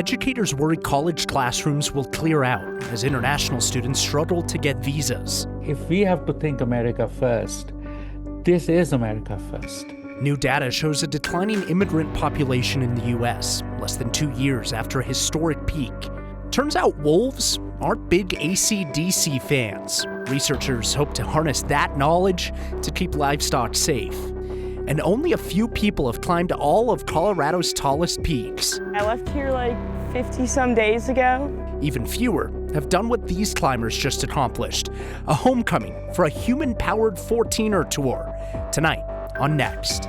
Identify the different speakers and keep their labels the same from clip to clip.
Speaker 1: educators worry college classrooms will clear out as international students struggle to get visas.
Speaker 2: If we have to think America first, this is America first.
Speaker 1: New data shows a declining immigrant population in the U.S., less than 2 years after a historic peak. Turns out wolves aren't big AC/DC fans. Researchers hope to harness that knowledge to keep livestock safe. And only a few people have climbed all of Colorado's tallest peaks.
Speaker 3: I left here like 50-some days ago.
Speaker 1: Even fewer have done what these climbers just accomplished, a homecoming for a human-powered 14er tour. Tonight on Next.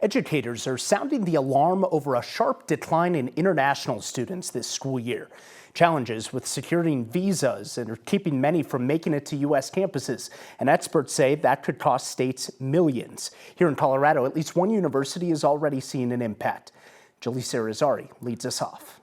Speaker 1: Educators are sounding the alarm over a sharp decline in international students this school year. Challenges with securing visas and are keeping many from making it to U.S. campuses. And experts say that could cost states millions. Here in Colorado, at least one university is already seeing an impact. Jaleesa Irizarry leads us off.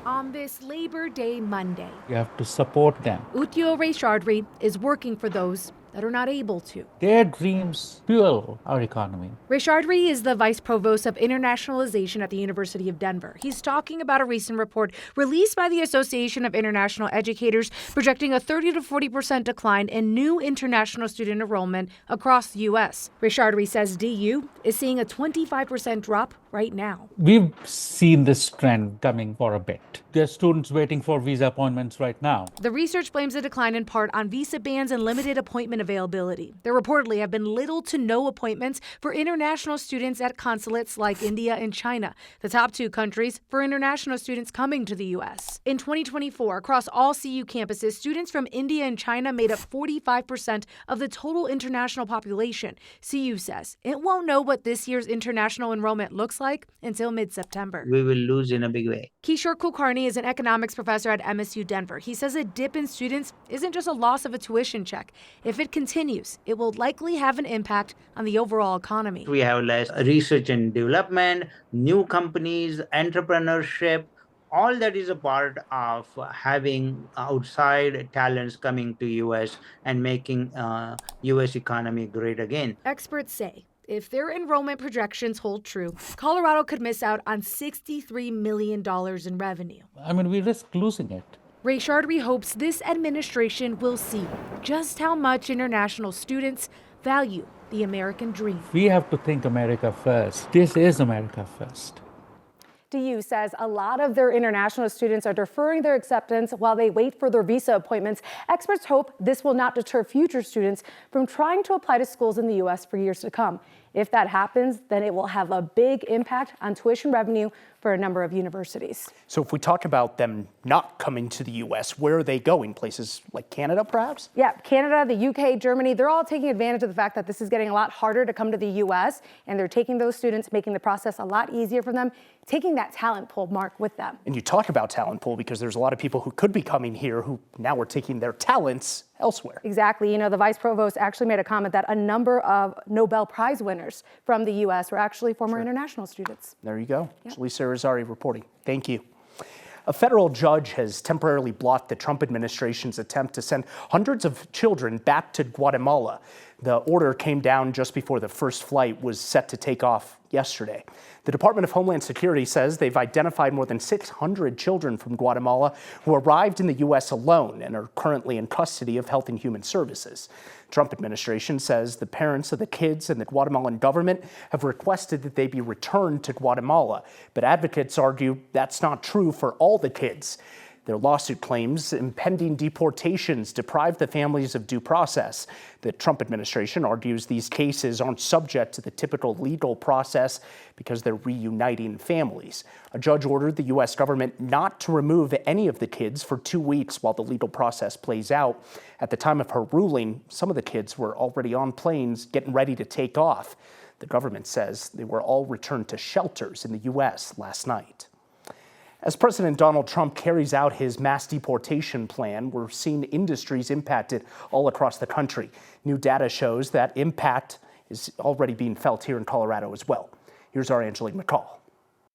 Speaker 4: On this Labor Day Monday,
Speaker 2: You have to support them.
Speaker 4: Utyo Reshardri is working for those that are not able to.
Speaker 2: Their dreams fuel our economy.
Speaker 4: Reshardri is the vice provost of internationalization at the University of Denver. He's talking about a recent report released by the Association of International Educators projecting a 30 to 40% decline in new international student enrollment across the U.S. Reshardri says DU is seeing a 25% drop right now.
Speaker 2: We've seen this trend coming for a bit. There are students waiting for visa appointments right now.
Speaker 4: The research blames the decline in part on visa bans and limited appointment availability. There reportedly have been little to no appointments for international students at consulates like India and China, the top two countries for international students coming to the U.S. In 2024, across all CU campuses, students from India and China made up 45% of the total international population. CU says it won't know what this year's international enrollment looks like until mid-September.
Speaker 5: We will lose in a big way.
Speaker 4: Kishore Kulkarni is an economics professor at MSU Denver. He says a dip in students isn't just a loss of a tuition check. If it continues, it will likely have an impact on the overall economy.
Speaker 5: We have less research and development, new companies, entrepreneurship. All that is a part of having outside talents coming to U.S. and making U.S. economy great again.
Speaker 4: Experts say if their enrollment projections hold true, Colorado could miss out on $63 million in revenue.
Speaker 2: We risk losing it.
Speaker 4: Reshardri hopes this administration will see just how much international students value the American dream.
Speaker 2: We have to think America first. This is America first.
Speaker 6: DU says a lot of their international students are deferring their acceptance while they wait for their visa appointments. Experts hope this will not deter future students from trying to apply to schools in the U.S. for years to come. If that happens, then it will have a big impact on tuition revenue for a number of universities.
Speaker 1: So if we talk about them not coming to the U.S., where are they going? Places like Canada, perhaps?
Speaker 6: Yeah, Canada, the UK, Germany, they're all taking advantage of the fact that this is getting a lot harder to come to the U.S., and they're taking those students, making the process a lot easier for them, taking that talent pool, Mark, with them.
Speaker 1: And you talk about talent pool because there's a lot of people who could be coming here who now are taking their talents elsewhere.
Speaker 6: Exactly. The vice provost actually made a comment that a number of Nobel Prize winners from the U.S. were actually former international students.
Speaker 1: There you go.
Speaker 6: Yep.
Speaker 1: Jaleesa Irizarry reporting. Thank you. A federal judge has temporarily blocked the Trump administration's attempt to send hundreds of children back to Guatemala. The order came down just before the first flight was set to take off yesterday. The Department of Homeland Security says they've identified more than 600 children from Guatemala who arrived in the U.S. alone and are currently in custody of Health and Human Services. Trump administration says the parents of the kids and the Guatemalan government have requested that they be returned to Guatemala, but advocates argue that's not true for all the kids. Their lawsuit claims impending deportations deprive the families of due process. The Trump administration argues these cases aren't subject to the typical legal process because they're reuniting families. A judge ordered the U.S. government not to remove any of the kids for 2 weeks while the legal process plays out. At the time of her ruling, some of the kids were already on planes getting ready to take off. The government says they were all returned to shelters in the U.S. last night. As President Donald Trump carries out his mass deportation plan, we're seeing industries impacted all across the country. New data shows that impact is already being felt here in Colorado as well. Here's our Angelique McCall.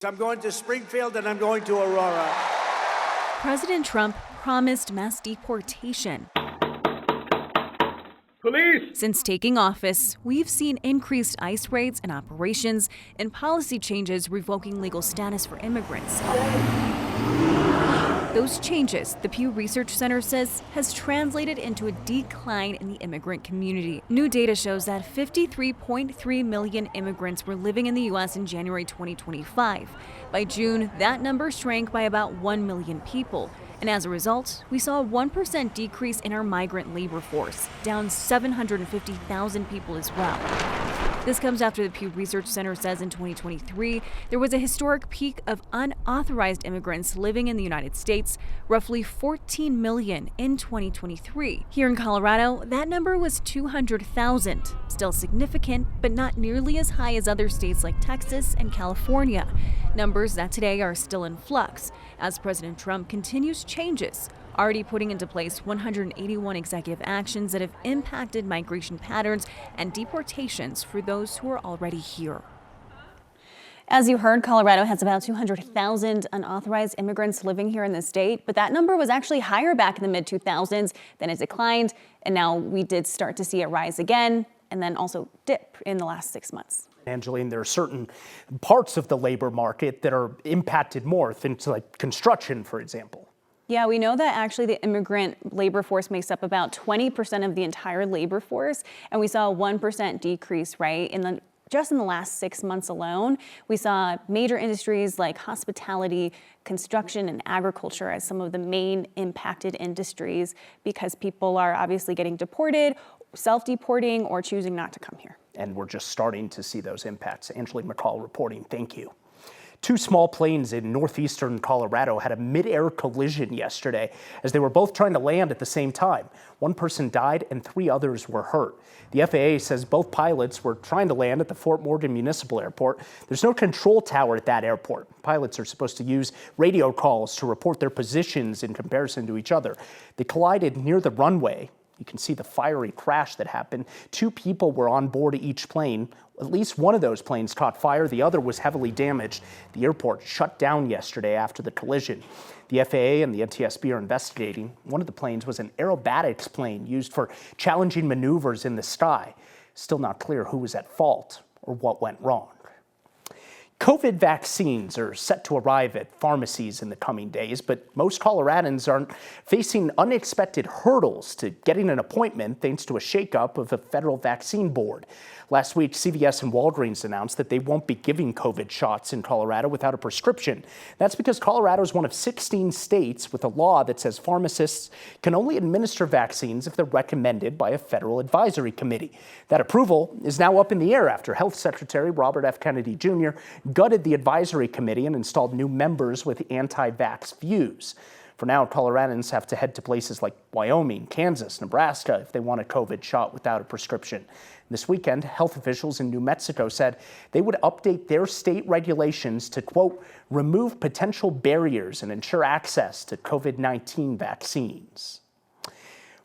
Speaker 7: I'm going to Springfield and I'm going to Aurora.
Speaker 8: President Trump promised mass deportation.
Speaker 7: Police!
Speaker 8: Since taking office, we've seen increased ICE raids and operations and policy changes revoking legal status for immigrants. Those changes, the Pew Research Center says, has translated into a decline in the immigrant community. New data shows that 53.3 million immigrants were living in the U.S. in January 2025. By June, that number shrank by about 1 million people. And as a result, we saw a 1% decrease in our migrant labor force, down 750,000 people as well. This comes after the Pew Research Center says in 2023, there was a historic peak of unauthorized immigrants living in the United States, roughly 14 million in 2023. Here in Colorado, that number was 200,000, still significant, but not nearly as high as other states like Texas and California. Numbers that today are still in flux, as President Trump continues changes, already putting into place 181 executive actions that have impacted migration patterns and deportations for those who are already here.
Speaker 9: As you heard, Colorado has about 200,000 unauthorized immigrants living here in the state, but that number was actually higher back in the mid-2000s, then it declined, and now we did start to see it rise again, and then also dip in the last 6 months.
Speaker 1: Angeline, there are certain parts of the labor market that are impacted more, things like construction, for example.
Speaker 9: Yeah, we know that actually the immigrant labor force makes up about 20% of the entire labor force, and we saw a 1% decrease, right, just in the last 6 months alone. We saw major industries like hospitality, construction, and agriculture as some of the main impacted industries because people are obviously getting deported, self-deporting, or choosing not to come here.
Speaker 1: And we're just starting to see those impacts. Angeline McCall reporting. Thank you. Two small planes in northeastern Colorado had a mid-air collision yesterday as they were both trying to land at the same time. One person died and 3 others were hurt. The FAA says both pilots were trying to land at the Fort Morgan Municipal Airport. There's no control tower at that airport. Pilots are supposed to use radio calls to report their positions in comparison to each other. They collided near the runway. You can see the fiery crash that happened. 2 people were on board each plane. At least one of those planes caught fire. The other was heavily damaged. The airport shut down yesterday after the collision. The FAA and the NTSB are investigating. One of the planes was an aerobatics plane used for challenging maneuvers in the sky. Still not clear who was at fault or what went wrong. COVID vaccines are set to arrive at pharmacies in the coming days, but most Coloradans are facing unexpected hurdles to getting an appointment thanks to a shakeup of the federal vaccine board. Last week, CVS and Walgreens announced that they won't be giving COVID shots in Colorado without a prescription. That's because Colorado is one of 16 states with a law that says pharmacists can only administer vaccines if they're recommended by a federal advisory committee. That approval is now up in the air after Health Secretary Robert F. Kennedy Jr. gutted the advisory committee and installed new members with anti-vax views. For now, Coloradans have to head to places like Wyoming, Kansas, Nebraska if they want a COVID shot without a prescription. This weekend, health officials in New Mexico said they would update their state regulations to, quote, remove potential barriers and ensure access to COVID-19 vaccines.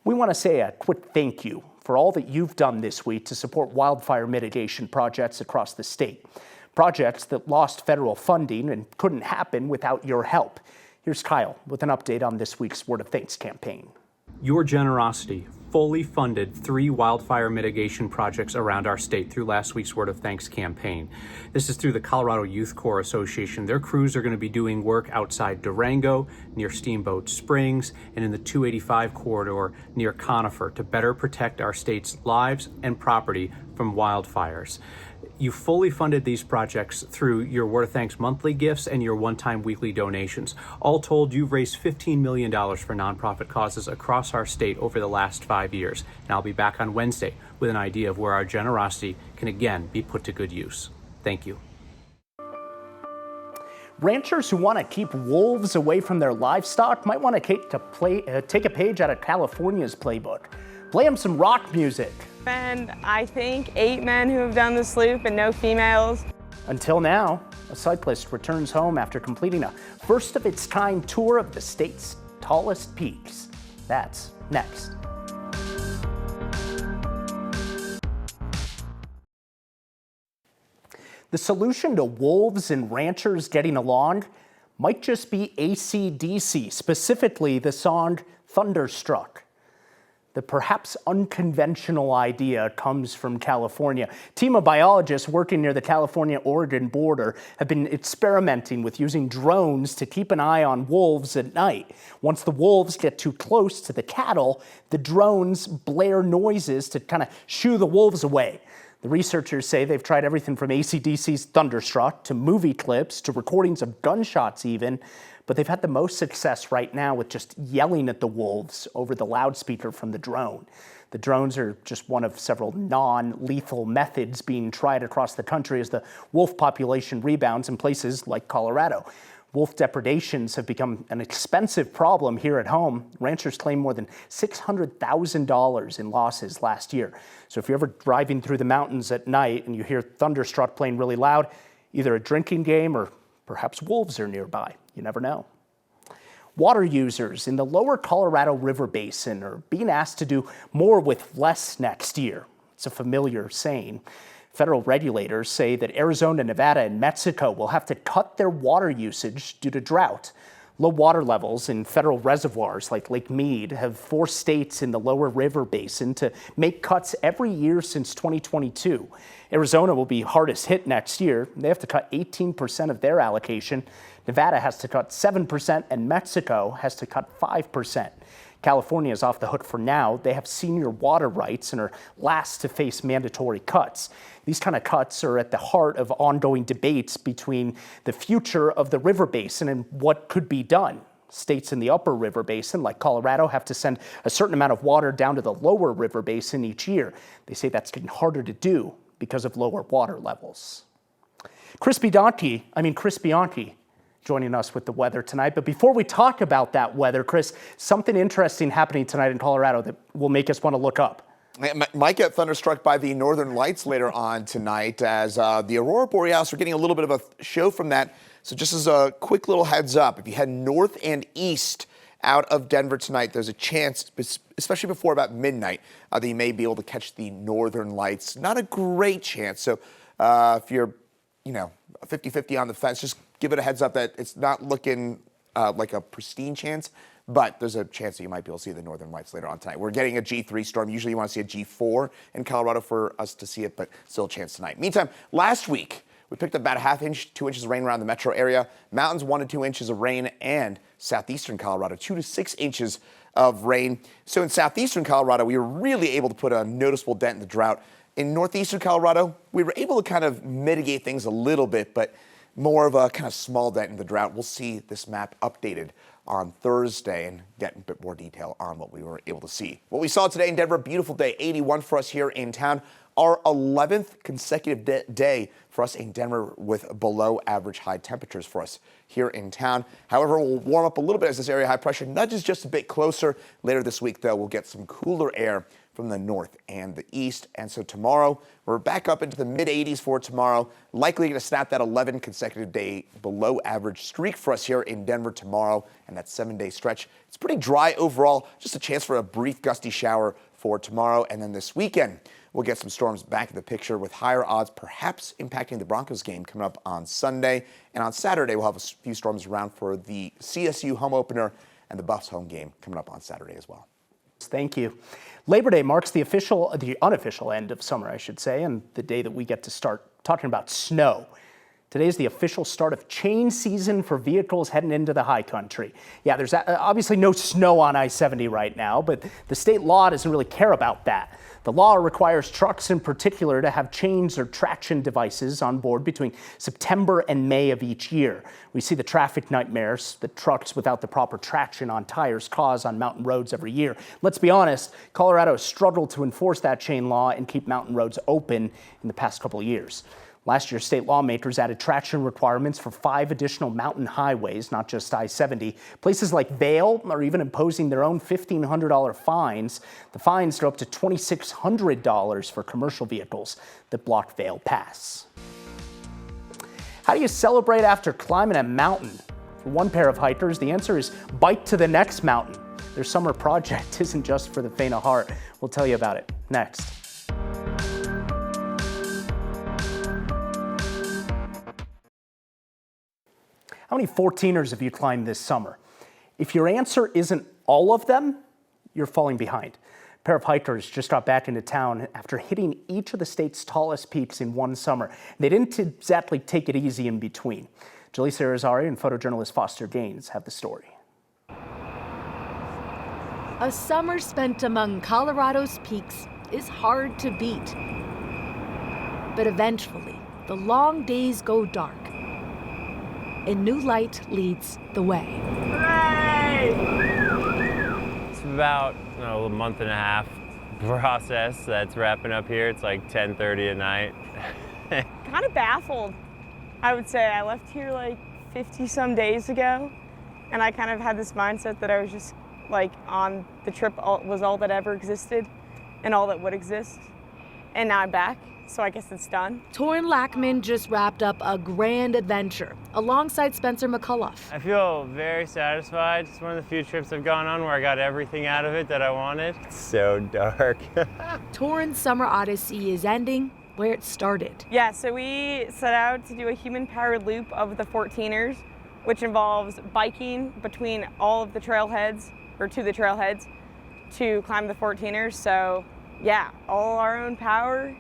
Speaker 1: We want to say a quick thank you for all that you've done this week to support wildfire mitigation projects across the state. Projects that lost federal funding and couldn't happen without your help. Here's Kyle with an update on this week's Word of Thanks campaign.
Speaker 10: Your generosity fully funded 3 wildfire mitigation projects around our state through last week's Word of Thanks campaign. This is through the Colorado Youth Corps Association. Their crews are going to be doing work outside Durango, near Steamboat Springs, and in the 285 corridor near Conifer to better protect our state's lives and property from wildfires. You fully funded these projects through your Word of Thanks monthly gifts and your one-time weekly donations. All told, you've raised $15 million for nonprofit causes across our state over the last 5 years. And I'll be back on Wednesday with an idea of where our generosity can again be put to good use. Thank you.
Speaker 1: Ranchers who want to keep wolves away from their livestock might want to take a page out of California's playbook. Play them some rock music.
Speaker 3: And I think 8 men who have done this loop and no females.
Speaker 1: Until now, a cyclist returns home after completing a first-of-its-kind tour of the state's tallest peaks. That's next. The solution to wolves and ranchers getting along might just be AC/DC, specifically the song Thunderstruck. The perhaps unconventional idea comes from California. A team of biologists working near the California-Oregon border have been experimenting with using drones to keep an eye on wolves at night. Once the wolves get too close to the cattle, the drones blare noises to kind of shoo the wolves away. The researchers say they've tried everything from AC/DC's Thunderstruck to movie clips to recordings of gunshots even, but they've had the most success right now with just yelling at the wolves over the loudspeaker from the drone. The drones are just one of several non-lethal methods being tried across the country as the wolf population rebounds in places like Colorado. Wolf depredations have become an expensive problem here at home. Ranchers claim more than $600,000 in losses last year. So if you're ever driving through the mountains at night and you hear Thunderstruck playing really loud, either a drinking game or perhaps wolves are nearby. You never know. Water users in the lower Colorado River Basin are being asked to do more with less next year. It's a familiar saying. Federal regulators say that Arizona, Nevada, and Mexico will have to cut their water usage due to drought. Low water levels in federal reservoirs like Lake Mead have forced states in the lower river basin to make cuts every year since 2022. Arizona will be hardest hit next year. They have to cut 18% of their allocation. Nevada has to cut 7%, and Mexico has to cut 5%. California is off the hook for now. They have senior water rights and are last to face mandatory cuts. These kind of cuts are at the heart of ongoing debates between the future of the river basin and what could be done. States in the upper river basin, like Colorado, have to send a certain amount of water down to the lower river basin each year. They say that's getting harder to do because of lower water levels. Chris Bianchi, joining us with the weather tonight. But before we talk about that weather, Chris, something interesting happening tonight in Colorado that will make us want to look up.
Speaker 11: Might get thunderstruck by the northern lights later on tonight as the Aurora Borealis are getting a little bit of a show from that. So just as a quick little heads up, if you head north and east out of Denver tonight, there's a chance, especially before about midnight, that you may be able to catch the northern lights. Not a great chance. So if you're, 50-50 on the fence, just give it a heads up that it's not looking like a pristine chance, but there's a chance that you might be able to see the northern lights later on tonight. We're getting a G3 storm. Usually you want to see a G4 in Colorado for us to see it, but still a chance tonight. Meantime, last week, we picked up about a ½ inch, 2 inches of rain around the metro area. Mountains, 1 to 2 inches of rain, and southeastern Colorado, 2 to 6 inches of rain. So in southeastern Colorado, we were really able to put a noticeable dent in the drought. In northeastern Colorado, we were able to kind of mitigate things a little bit, but more of a kind of small dent in the drought. We'll see this map updated on Thursday and get a bit more detail on what we were able to see. What we saw today in Denver, beautiful day, 81 for us here in town. Our 11th consecutive day for us in Denver with below average high temperatures for us here in town. However, we'll warm up a little bit as this area high pressure nudges just a bit closer. Later this week, though, we'll get some cooler air from the north and the east. And so tomorrow, we're back up into the mid-80s for tomorrow. Likely going to snap that 11 consecutive day below average streak for us here in Denver tomorrow and that 7-day stretch. It's pretty dry overall, just a chance for a brief gusty shower for tomorrow. And then this weekend, we'll get some storms back in the picture with higher odds perhaps impacting the Broncos game coming up on Sunday. And on Saturday, we'll have a few storms around for the CSU home opener and the Buffs home game coming up on Saturday as well.
Speaker 1: Thank you. Labor Day marks the unofficial end of summer, I should say, and the day that we get to start talking about snow. Today is the official start of change season for vehicles heading into the high country. Yeah, there's obviously no snow on I-70 right now, but the state law doesn't really care about that. The law requires trucks in particular to have chains or traction devices on board between September and May of each year. We see the traffic nightmares that trucks without the proper traction on tires cause on mountain roads every year. Let's be honest, Colorado has struggled to enforce that chain law and keep mountain roads open in the past couple of years. Last year, state lawmakers added traction requirements for 5 additional mountain highways, not just I-70. Places like Vail are even imposing their own $1,500 fines. The fines are up to $2,600 for commercial vehicles that block Vail Pass. How do you celebrate after climbing a mountain? For one pair of hikers, the answer is bike to the next mountain. Their summer project isn't just for the faint of heart. We'll tell you about it next. How many 14ers have you climbed this summer? If your answer isn't all of them, you're falling behind. A pair of hikers just got back into town after hitting each of the state's tallest peaks in one summer. They didn't exactly take it easy in between. Jaleesa Irizarry and photojournalist Foster Gaines have the story.
Speaker 4: A summer spent among Colorado's peaks is hard to beat. But eventually, the long days go dark, and new light leads the way.
Speaker 12: Hooray! It's about a month and a half process that's wrapping up here. It's like 10:30 at night.
Speaker 3: Kind of baffled, I would say. I left here like 50 some days ago, and I kind of had this mindset that I was just like on the trip was all that ever existed and all that would exist. And now I'm back, so I guess it's done.
Speaker 4: Torin Lackman just wrapped up a grand adventure alongside Spencer McCullough.
Speaker 12: I feel very satisfied. It's one of the few trips I've gone on where I got everything out of it that I wanted. It's so dark.
Speaker 4: Torin's summer odyssey is ending where it started.
Speaker 3: Yeah, so we set out to do a human-powered loop of the 14ers, which involves biking between all of the trailheads, or to the trailheads, to climb the 14ers. So yeah, all our own power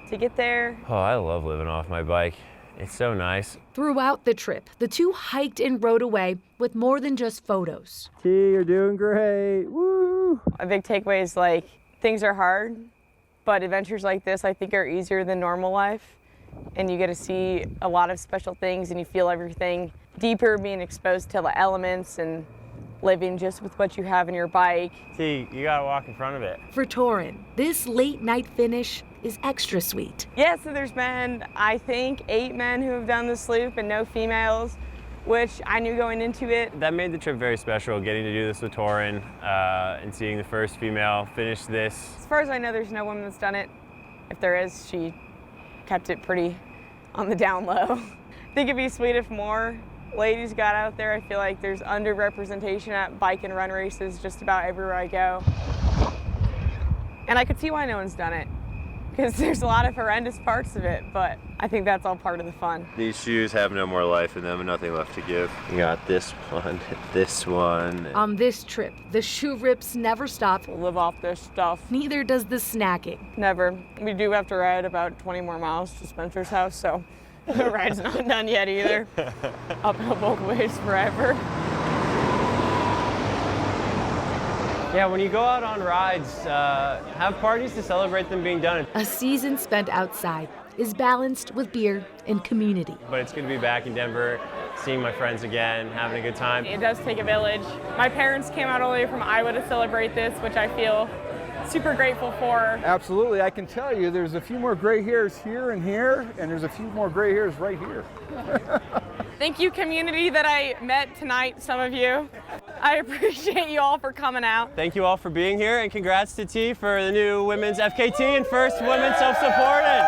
Speaker 3: to get there.
Speaker 12: Oh, I love living off my bike. It's so nice.
Speaker 4: Throughout the trip, the two hiked and rode away with more than just photos.
Speaker 12: T, you're doing great. Woo!
Speaker 3: A big takeaway is like, things are hard, but adventures like this I think are easier than normal life. And you get to see a lot of special things and you feel everything deeper, being exposed to the elements and living just with what you have in your bike.
Speaker 12: T, you gotta walk in front of it.
Speaker 4: For Torin, this late night finish is extra sweet.
Speaker 3: Yeah, so there's been, I think, 8 men who have done this loop and no females, which I knew going into it.
Speaker 12: That made the trip very special, getting to do this with Torin and seeing the first female finish this.
Speaker 3: As far as I know, there's no woman that's done it. If there is, she kept it pretty on the down low. I think it'd be sweet if more ladies got out there. I feel like there's underrepresentation at bike and run races just about everywhere I go. And I could see why no one's done it, because there's a lot of horrendous parts of it, but I think that's all part of the fun.
Speaker 12: These shoes have no more life in them and nothing left to give. You got this one.
Speaker 4: On this trip, the shoe rips never stop.
Speaker 3: We'll live off this stuff.
Speaker 4: Neither does the snacking.
Speaker 3: Never. We do have to ride about 20 more miles to Spencer's house, so the ride's not done yet either. Uphill both ways forever.
Speaker 12: Yeah, when you go out on rides, have parties to celebrate them being done.
Speaker 4: A season spent outside is balanced with beer and community.
Speaker 12: But it's good to be back in Denver, seeing my friends again, having a good time.
Speaker 3: It does take a village. My parents came out all the way from Iowa to celebrate this, which I feel super grateful for.
Speaker 13: Absolutely. I can tell you there's a few more gray hairs here, and there's a few more gray hairs right here.
Speaker 3: Thank you, community that I met tonight, some of you. I appreciate you all for coming out.
Speaker 12: Thank you all for being here, and congrats to T for the new women's FKT and first women's self-supported.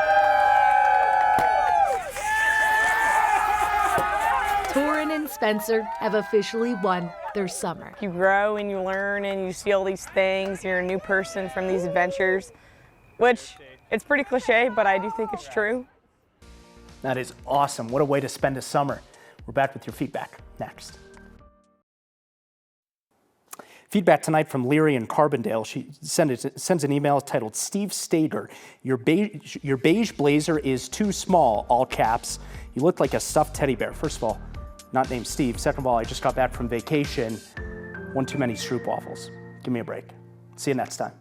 Speaker 4: Torin and Spencer have officially won their summer.
Speaker 3: You grow and you learn and you see all these things. You're a new person from these adventures, which it's pretty cliche, but I do think it's true.
Speaker 1: That is awesome. What a way to spend a summer. We're back with your feedback next. Feedback tonight from Leary in Carbondale. She sends an email titled, Steve Stager, your beige blazer is too small, all caps. You look like a stuffed teddy bear. First of all, not named Steve. Second of all, I just got back from vacation. One too many stroopwafels. Give me a break. See you next time.